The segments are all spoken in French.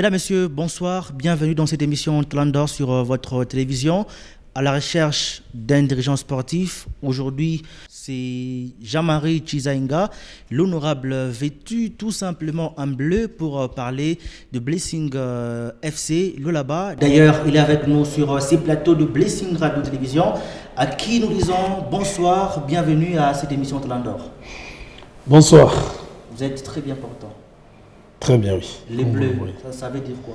Mesdames, Messieurs, bonsoir. Bienvenue dans cette émission Talent d'Or sur votre télévision. À la recherche d'un dirigeant sportif. Aujourd'hui, c'est Jean-Marie Chizainga, l'honorable vêtu tout simplement en bleu pour parler de Blessing FC Lualaba. D'ailleurs, il est avec nous sur ces plateaux de Blessing Radio Télévision, à qui nous disons bonsoir, bienvenue à cette émission Talent d'Or. Bonsoir. Vous êtes très bien portant. Très bien, oui. Les bleus, ça veut dire quoi?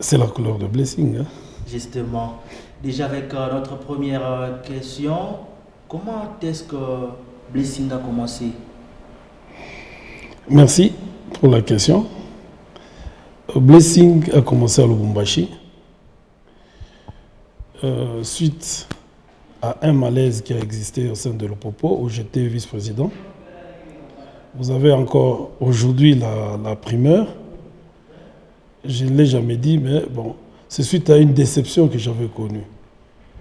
C'est la couleur de Blessing. Hein? Justement. Déjà avec notre première question, comment est-ce que Blessing a commencé? Merci pour la question. Blessing a commencé à Lubumbashi suite à un malaise qui a existé au sein de l'Opopo où j'étais vice-président. Vous avez encore aujourd'hui la primeur. Je ne l'ai jamais dit, mais bon, c'est suite à une déception que j'avais connue.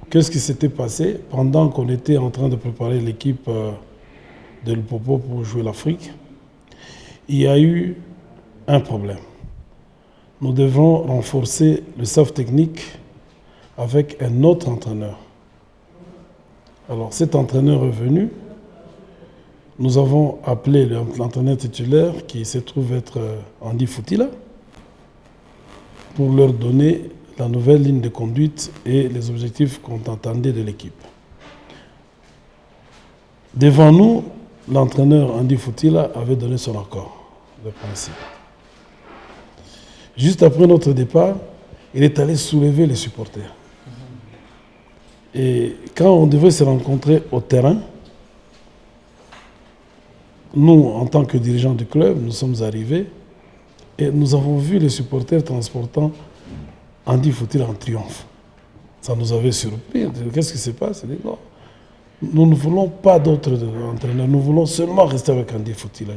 Qu'est-ce qui s'était passé pendant qu'on était en train de préparer l'équipe de l'Opopo pour jouer l'Afrique? Il y a eu un problème. Nous devons renforcer le staff technique avec un autre entraîneur. Alors cet entraîneur est venu. Nous avons appelé l'entraîneur titulaire qui se trouve être Andy Foutila pour leur donner la nouvelle ligne de conduite et les objectifs qu'on attendait de l'équipe. Devant nous, l'entraîneur Andy Foutila avait donné son accord de principe. Juste après notre départ, il est allé soulever les supporters. Et quand on devait se rencontrer au terrain, nous, en tant que dirigeants du club, nous sommes arrivés et nous avons vu les supporters transportant Andy Foutila en triomphe. Ça nous avait surpris. Qu'est-ce qui se passe? Non. Nous ne voulons pas d'autres entraîneurs. Nous voulons seulement rester avec Andy Foutila.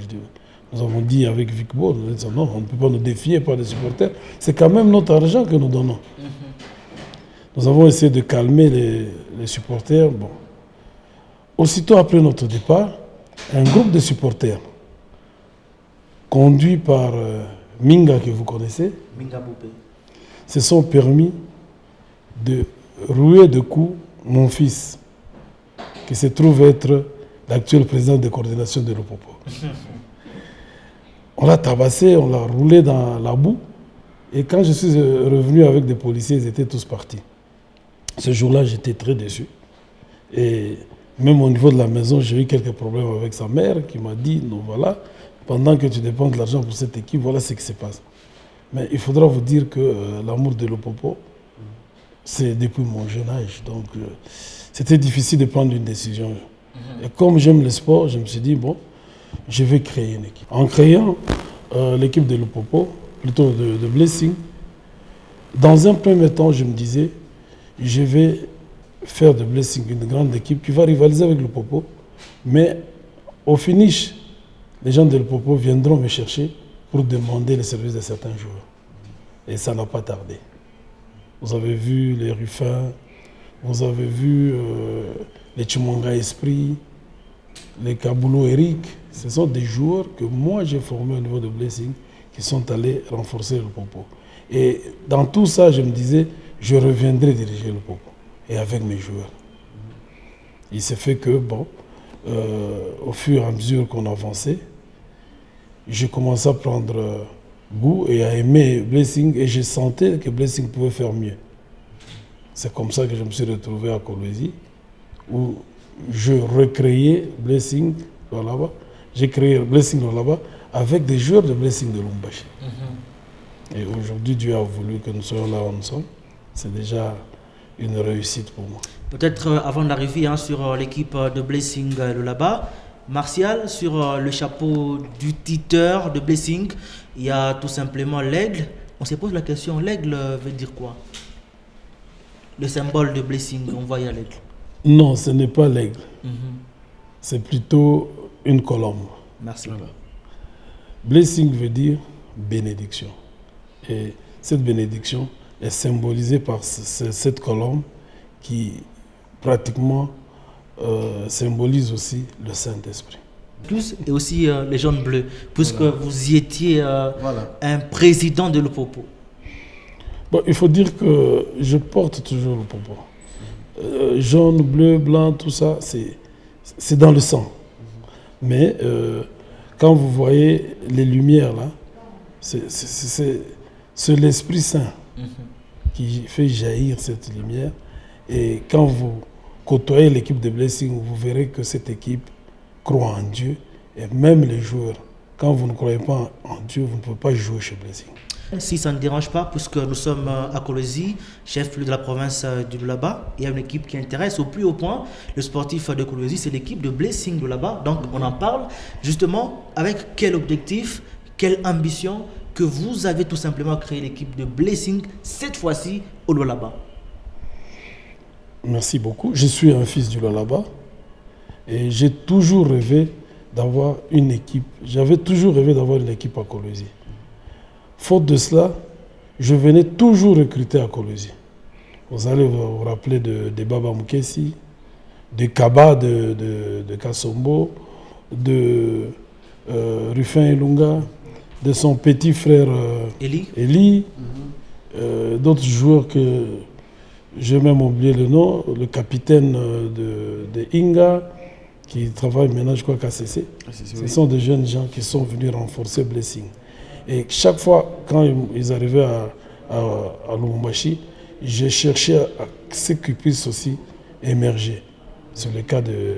Nous avons dit avec Vic Bo, non, on ne peut pas nous défier par les supporters. C'est quand même notre argent que nous donnons. Nous avons essayé de calmer les supporters. Bon. Aussitôt après notre départ, un groupe de supporters conduit par Minga, que vous connaissez, Minga Boupé, se sont permis de rouer de coups mon fils, qui se trouve être l'actuel président de coordination de l'Opopo. On l'a tabassé, on l'a roulé dans la boue, et quand je suis revenu avec des policiers, ils étaient tous partis. Ce jour-là, j'étais très déçu. Et même au niveau de la maison, j'ai eu quelques problèmes avec sa mère qui m'a dit, non voilà, pendant que tu dépenses de l'argent pour cette équipe, voilà ce qui se passe. Mais il faudra vous dire que l'amour de l'Opopo, c'est depuis mon jeune âge. Donc, c'était difficile de prendre une décision. Et comme j'aime le sport, je me suis dit, bon, je vais créer une équipe. En créant l'équipe de l'Opopo, plutôt de Blessing, dans un premier temps, je me disais, je vais faire de Blessing une grande équipe qui va rivaliser avec l'Opopo. Mais au finish, les gens de l'Opopo viendront me chercher pour demander les services de certains joueurs. Et ça n'a pas tardé. Vous avez vu les Ruffins, vous avez vu les Chimonga Esprit, les Kaboulou Eric. Ce sont des joueurs que moi j'ai formés au niveau de Blessing qui sont allés renforcer le Popo. Et dans tout ça, je me disais, je reviendrai diriger le Popo et avec mes joueurs. Il s'est fait que, bon, au fur et à mesure qu'on avançait, j'ai commencé à prendre goût et à aimer Blessing et je sentais que Blessing pouvait faire mieux. C'est comme ça que je me suis retrouvé à Kolwezi où je recréais Blessing là-bas. J'ai créé Blessing là-bas avec des joueurs de Blessing de Lubumbashi. Et aujourd'hui, Dieu a voulu que nous soyons là où nous sommes. C'est déjà une réussite pour moi. Peut-être avant d'arriver sur l'équipe de Blessing Lualaba, Martial, sur le chapeau du titeur de Blessing, il y a tout simplement l'aigle. On se pose la question, l'aigle veut dire quoi? Le symbole de Blessing, on voit l'aigle. Non, ce n'est pas l'aigle. C'est plutôt une colombe. Merci. Voilà. Blessing veut dire bénédiction. Et cette bénédiction est symbolisée par cette colombe qui pratiquement symbolise aussi le Saint-Esprit. Plus et aussi les jaunes bleus, puisque Voilà. vous y étiez Voilà. un président de l'Upopo. Bon, il faut dire que je porte toujours le popo. Jaune, bleu, blanc, tout ça, c'est dans le sang. Mais quand vous voyez les lumières là, c'est l'Esprit Saint qui fait jaillir cette lumière. Et quand vous côtoyez l'équipe de Blessing, vous verrez que cette équipe croit en Dieu. Et même les joueurs, quand vous ne croyez pas en Dieu, vous ne pouvez pas jouer chez Blessing. Si ça ne dérange pas, puisque nous sommes à Kolwezi, chef-lieu de la province du Lualaba, il y a une équipe qui intéresse au plus haut point le sportif de Kolwezi, c'est l'équipe de Blessing Lualaba. Donc on en parle justement avec quel objectif, quelle ambition que vous avez tout simplement créé l'équipe de Blessing cette fois-ci au Lualaba. Merci beaucoup. Je suis un fils du Lualaba et j'ai toujours rêvé d'avoir une équipe. J'avais toujours rêvé d'avoir une équipe à Kolwezi. Faute de cela, je venais toujours recruter à Kolwezi. Vous allez vous rappeler de Baba Mukesi, de Kaba de Kassombo, de Rufin Elunga, de son petit frère Eli, d'autres joueurs que j'ai même oublié le nom, le capitaine de Inga, qui travaille maintenant, je crois, qu'à CC. Ce sont des jeunes gens qui sont venus renforcer Blessing. Et chaque fois, quand ils arrivaient à Lubumbashi, j'ai cherché à ce qu'ils puissent aussi émerger. C'est le cas de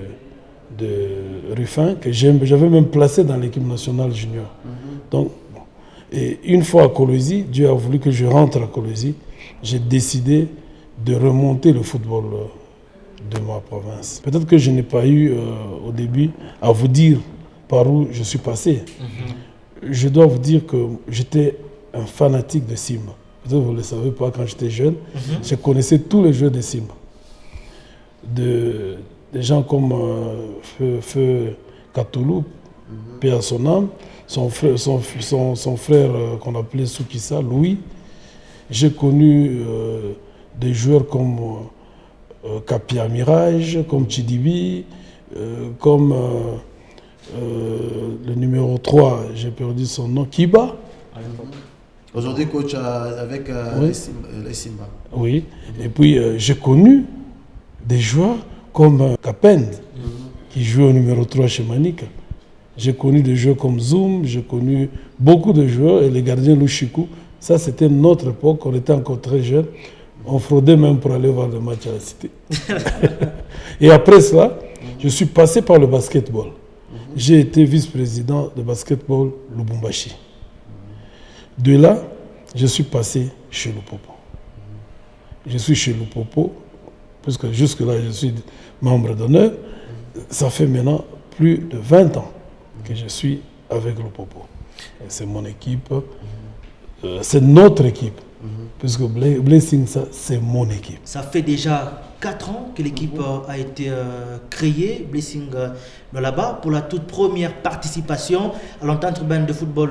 Rufin, que j'avais même placé dans l'équipe nationale junior. Donc, et une fois à Kolwezi, Dieu a voulu que je rentre à Kolwezi. J'ai décidé de remonter le football de ma province. Peut-être que je n'ai pas eu au début à vous dire par où je suis passé. Je dois vous dire que j'étais un fanatique de Simba. Peut-être que vous ne le savez pas, quand j'étais jeune, je connaissais tous les jeux de Simba. Des gens comme Feu Katoulou, paix à son âme, son frère qu'on appelait Soukissa, Louis. J'ai connu des joueurs comme Kapia Mirage, comme Chidibi, comme le numéro 3, j'ai perdu son nom, Kiba. Aujourd'hui, coach avec Oui. les Simba. Oui, et puis j'ai connu des joueurs comme Kapend, qui jouait au numéro 3 chez Manika. J'ai connu des joueurs comme Zoom, j'ai connu beaucoup de joueurs, et les gardiens Louchikou. Ça, c'était notre époque, on était encore très jeunes. On fraudait même pour aller voir le match à la cité. Et après cela, je suis passé par le basketball. J'ai été vice-président de basketball Lubumbashi. De là, je suis passé chez Lupopo. Je suis chez Lupopo, parce que jusque-là, je suis membre d'honneur. Ça fait maintenant plus de 20 ans que je suis avec Lupopo. C'est mon équipe, c'est notre équipe. Puisque Blessing, ça, c'est mon équipe. Ça fait déjà 4 ans que l'équipe a été créée, Blessing Lualaba, pour la toute première participation à l'entente urbaine de football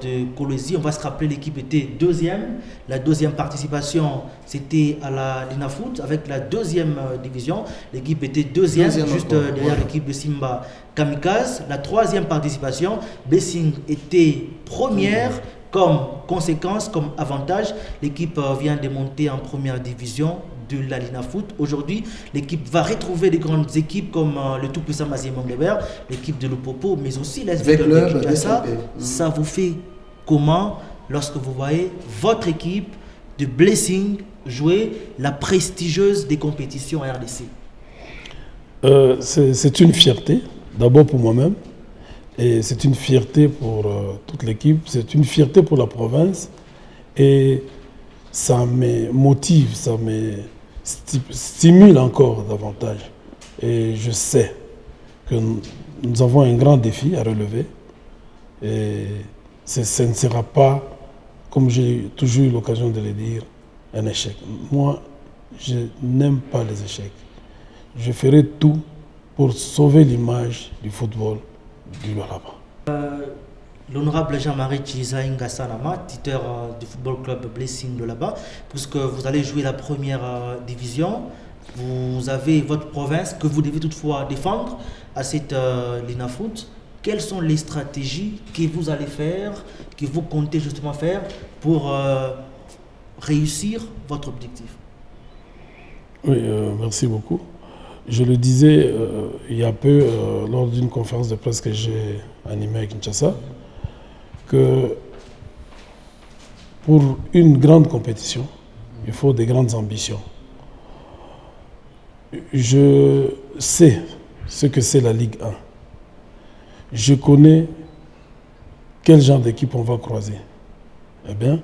de Kolwezi. On va se rappeler, l'équipe était deuxième. La deuxième participation, c'était à la Linafoot avec la deuxième division. L'équipe était deuxième juste derrière l'équipe de Simba Kamikaze. La troisième participation, Blessing était première. Comme conséquence, comme avantage, l'équipe vient de monter en première division de la Linafoot. Aujourd'hui, l'équipe va retrouver des grandes équipes comme le tout-puissant Mazien Monglebert, l'équipe de Lupopo, mais aussi l'SV de Kinshasa. Ça vous fait comment lorsque vous voyez votre équipe de Blessing jouer la prestigieuse des compétitions à RDC? C'est une fierté, d'abord pour moi-même. Et c'est une fierté pour toute l'équipe, c'est une fierté pour la province. Et ça me motive, ça me stimule encore davantage. Et je sais que nous avons un grand défi à relever. Et ce ne sera pas, comme j'ai toujours eu l'occasion de le dire, un échec. Moi, je n'aime pas les échecs. Je ferai tout pour sauver l'image du football du Lualaba. L'honorable Jean-Marie Chizainga Sanama, titeur du football club Blessing Lualaba, puisque vous allez jouer la première division, vous avez votre province que vous devez toutefois défendre à cette Linafoot. quelles sont les stratégies que vous allez faire, que vous comptez justement faire pour réussir votre objectif? Oui, merci beaucoup. Je le disais il y a peu lors d'une conférence de presse que j'ai animée à Kinshasa, que pour une grande compétition, il faut des grandes ambitions. Je sais ce que c'est la Ligue 1. Je connais quel genre d'équipe on va croiser. Eh bien,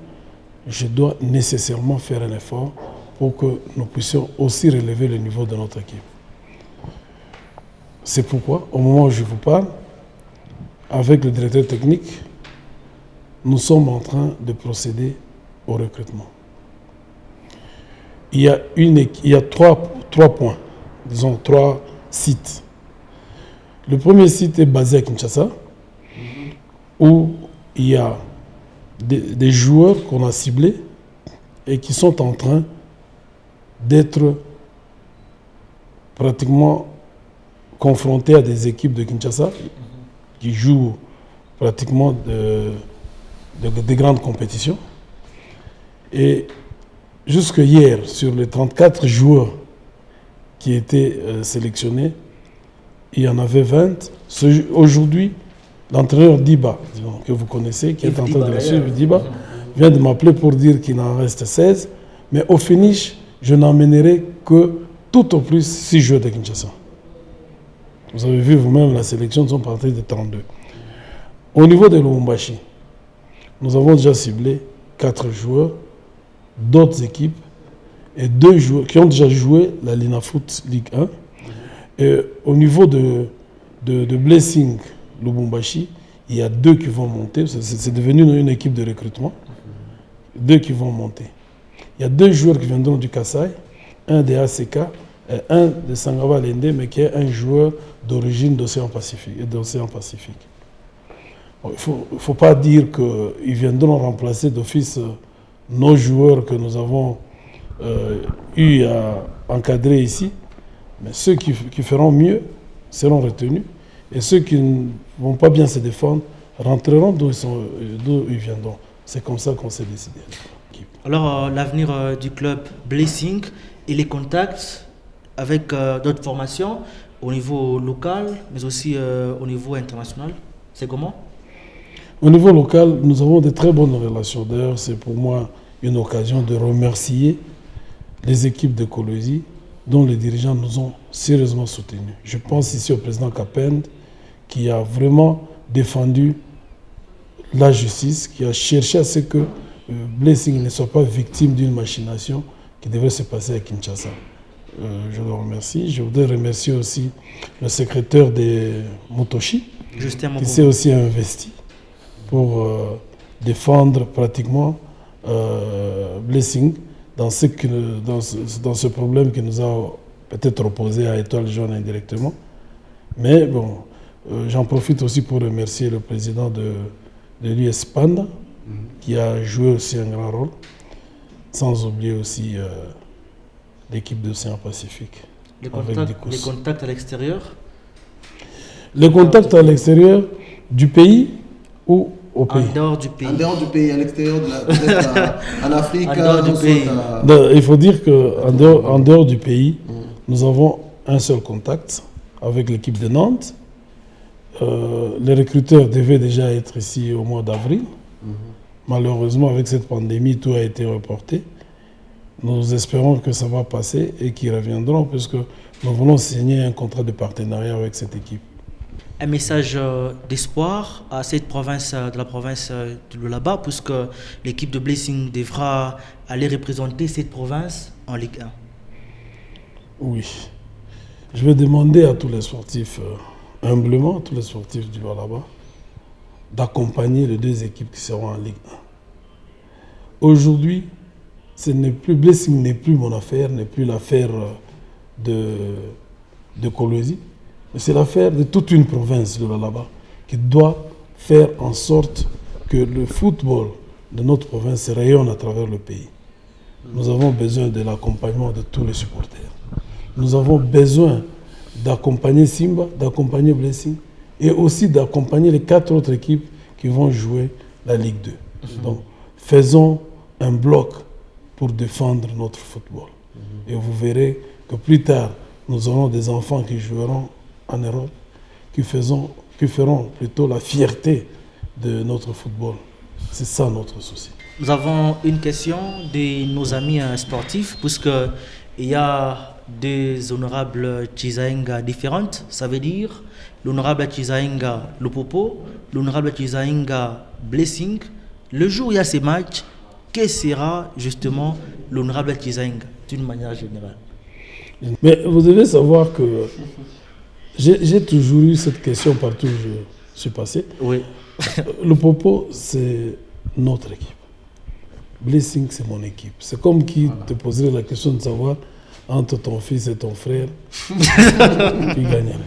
je dois nécessairement faire un effort pour que nous puissions aussi relever le niveau de notre équipe. C'est pourquoi, au moment où je vous parle, avec le directeur technique, nous sommes en train de procéder au recrutement. Il y a trois points, disons 3 sites. Le premier site est basé à Kinshasa, où il y a des joueurs qu'on a ciblés et qui sont en train d'être pratiquement confrontés à des équipes de Kinshasa qui jouent pratiquement de grandes compétitions. Et jusque hier, sur les 34 joueurs qui étaient sélectionnés, il y en avait 20. Aujourd'hui, l'entraîneur Diba, que vous connaissez, qui est en train de le suivre, Diba, vient de m'appeler pour dire qu'il en reste 16. Mais au finish, je n'emmènerai que tout au plus 6 joueurs de Kinshasa. Vous avez vu vous-même, la sélection sont partis de 32. Au niveau de Lubumbashi, nous avons déjà ciblé 4 joueurs d'autres équipes et 2 joueurs qui ont déjà joué la Linafoot Ligue 1. Et au niveau de Blessing Lubumbashi, il y a 2 qui vont monter. C'est devenu une équipe de recrutement. 2 qui vont monter. Il y a 2 joueurs qui viendront du Kasaï, un des ACK et un de Sangava Lende, mais qui est un joueur d'origine d'Océan Pacifique. Il ne faut pas dire qu'ils viendront remplacer d'office nos joueurs que nous avons eu à encadrer ici, mais ceux qui feront mieux seront retenus et ceux qui ne vont pas bien se défendre rentreront d'où ils viendront. C'est comme ça qu'on s'est décidé. Alors, l'avenir du club Blessing et les contacts avec d'autres formations au niveau local, mais aussi au niveau international, c'est comment? Au niveau local, nous avons de très bonnes relations. D'ailleurs, c'est pour moi une occasion de remercier les équipes de Kolwezi dont les dirigeants nous ont sérieusement soutenus. Je pense ici au président Kapend qui a vraiment défendu la justice, qui a cherché à ce que Blessing ne soit pas victime d'une machination qui devait se passer à Kinshasa. Je le remercie. Je voudrais remercier aussi le secrétaire des Motoshi, qui s'est aussi investi pour défendre pratiquement Blessing dans ce problème qui nous a peut-être opposé à Étoile Jaune indirectement. Mais bon, j'en profite aussi pour remercier le président de l'US Panda, qui a joué aussi un grand rôle, sans oublier aussi l'équipe d'Océan Pacifique. Les contacts à l'extérieur? Les contacts à l'extérieur du pays ou au pays? En dehors du pays. En dehors du pays, à l'extérieur en Afrique. En dehors du pays. Il faut dire qu'en dehors du pays, nous avons un seul contact avec l'équipe de Nantes. Les recruteurs devaient déjà être ici au mois d'avril. Malheureusement, avec cette pandémie, tout a été reporté. Nous espérons que ça va passer et qu'ils reviendront puisque nous voulons signer un contrat de partenariat avec cette équipe. Un message d'espoir à cette province, de la province de Lualaba, puisque l'équipe de Blessing devra aller représenter cette province en Ligue 1. Oui. Je vais demander à tous les sportifs, humblement, à tous les sportifs du Lualaba, d'accompagner les 2 équipes qui seront en Ligue 1. Aujourd'hui, Blessing n'est plus mon affaire, n'est plus l'affaire de Kolwezi, mais c'est l'affaire de toute une province de là-bas qui doit faire en sorte que le football de notre province rayonne à travers le pays. Nous avons besoin de l'accompagnement de tous les supporters. Nous avons besoin d'accompagner Simba, d'accompagner Blessing et aussi d'accompagner les 4 autres équipes qui vont jouer la Ligue 2. Donc, faisons un bloc pour défendre notre football. Et vous verrez que plus tard, nous aurons des enfants qui joueront en Europe, qui feront plutôt la fierté de notre football. C'est ça notre souci. Nous avons une question de nos amis sportifs, puisqu'il y a deux honorables Chizaenga différentes. Ça veut dire l'honorable Chizaenga Lupopo, l'honorable Chizaenga Blessing. Le jour où il y a ces matchs, que sera justement l'honorable Chizaenga d'une manière générale? Mais vous devez savoir que j'ai toujours eu cette question partout où je suis passé. Oui. Lupopo, c'est notre équipe. Blessing, c'est mon équipe. C'est comme qui te poserait la question de savoir entre ton fils et ton frère qui gagnerait.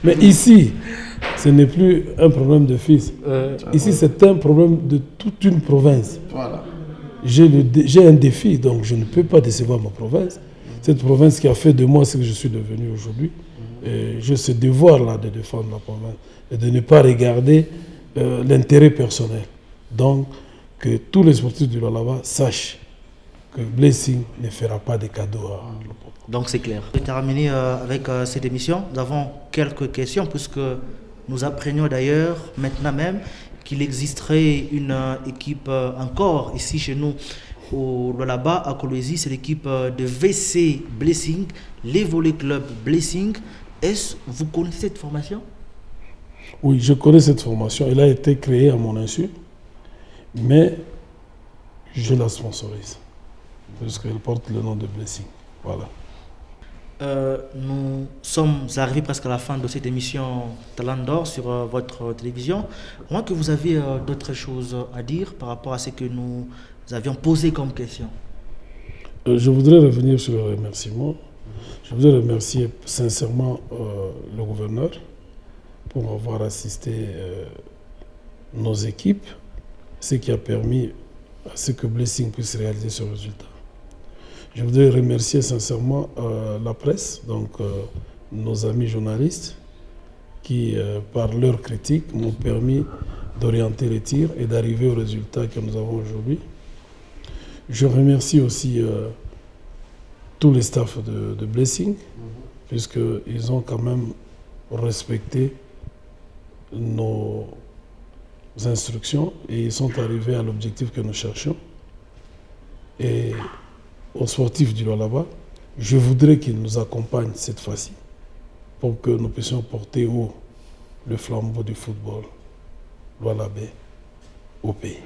Mais ici, ce n'est plus un problème de fils. Ici, c'est un problème de toute une province. Voilà. J'ai un défi, donc je ne peux pas décevoir ma province. Cette province qui a fait de moi ce que je suis devenu aujourd'hui. J'ai ce devoir-là de défendre la province et de ne pas regarder l'intérêt personnel. Donc, que tous les sportifs du Lualaba sachent que Blessing ne fera pas de cadeaux à Lupopo. Donc c'est clair. Pour terminer avec cette émission, nous avons quelques questions puisque nous apprenions d'ailleurs maintenant même qu'il existerait une équipe encore ici chez nous au Lualaba, à Kolwezi, c'est l'équipe de VC Blessing, les Volets Club Blessing. Est-ce que vous connaissez cette formation? Oui, je connais cette formation. Elle a été créée à mon insu, mais je la sponsorise puisqu'elle porte le nom de Blessing. Voilà. Nous sommes arrivés presque à la fin de cette émission Talent d'Or sur votre télévision. Moi que vous avez d'autres choses à dire par rapport à ce que nous avions posé comme question. Je voudrais revenir sur le remerciement. Je voudrais remercier sincèrement le gouverneur pour avoir assisté nos équipes, ce qui a permis à ce que Blessing puisse réaliser ce résultat. Je voudrais remercier sincèrement la presse, donc nos amis journalistes, qui, par leurs critiques, m'ont permis d'orienter les tirs et d'arriver au résultat que nous avons aujourd'hui. Je remercie aussi tous les staffs de Blessing, puisqu'ils ont quand même respecté nos instructions et ils sont arrivés à l'objectif que nous cherchions. Et aux sportifs du Lualaba, je voudrais qu'ils nous accompagnent cette fois-ci pour que nous puissions porter haut le flambeau du football lualabais au pays.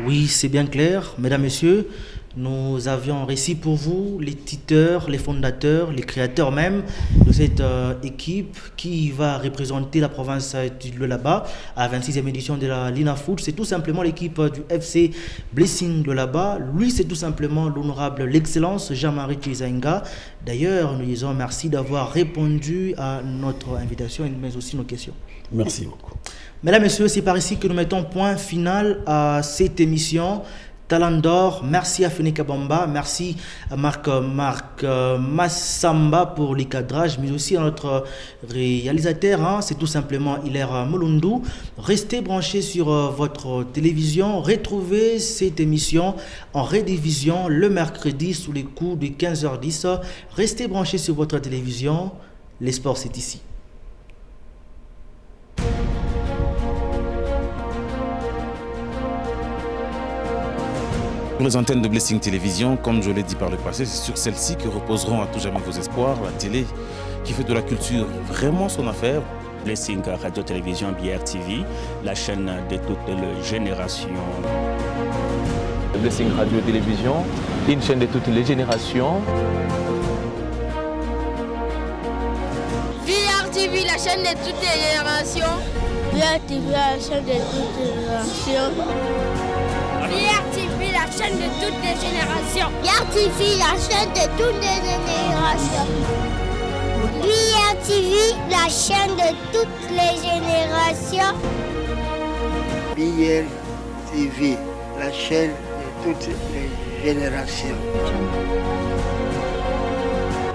Oui, c'est bien clair. Mesdames, Messieurs, nous avions réussi pour vous les tuteurs, les fondateurs, les créateurs même de cette équipe qui va représenter la province du Lualaba à la 26e édition de la Lina Foot. C'est tout simplement l'équipe du FC Blessing Lualaba. Lui, c'est tout simplement l'honorable, l'excellence Jean-Marie Chizaenga. D'ailleurs, nous disons merci d'avoir répondu à notre invitation, mais aussi nos questions. Merci beaucoup. Mesdames, Messieurs, c'est par ici que nous mettons point final à cette émission Talent d'Or. Merci à Féné Kabamba, merci à Marc Massamba pour les cadrages, mais aussi à notre réalisateur, c'est tout simplement Hilaire Molundu. Restez branchés sur votre télévision, retrouvez cette émission en rediffusion le mercredi sous les coups de 15h10. Restez branchés sur votre télévision, les sports c'est ici. Pour les antennes de Blessing Télévision, comme je l'ai dit par le passé, c'est sur celles-ci que reposeront à tout jamais vos espoirs. La télé qui fait de la culture vraiment son affaire. Blessing Radio-Télévision BRTV, la chaîne de toutes les générations. Blessing Radio-Télévision, une chaîne de toutes les générations. BRTV, la chaîne de toutes les générations. BRTV, la chaîne de toutes les générations. BRTV, la chaîne de toutes les générations. BRTV, la chaîne de toutes les générations. BRTV, la chaîne de toutes les générations. BRTV, la chaîne de toutes les générations.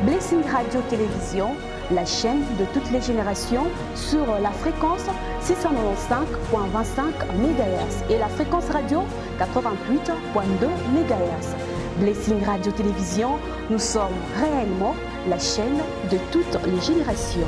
Blessing Radio-Télévision, la chaîne de toutes les générations sur la fréquence 695.25 MHz et la fréquence radio 88.2 MHz. Blessing Radio Télévision, nous sommes réellement la chaîne de toutes les générations.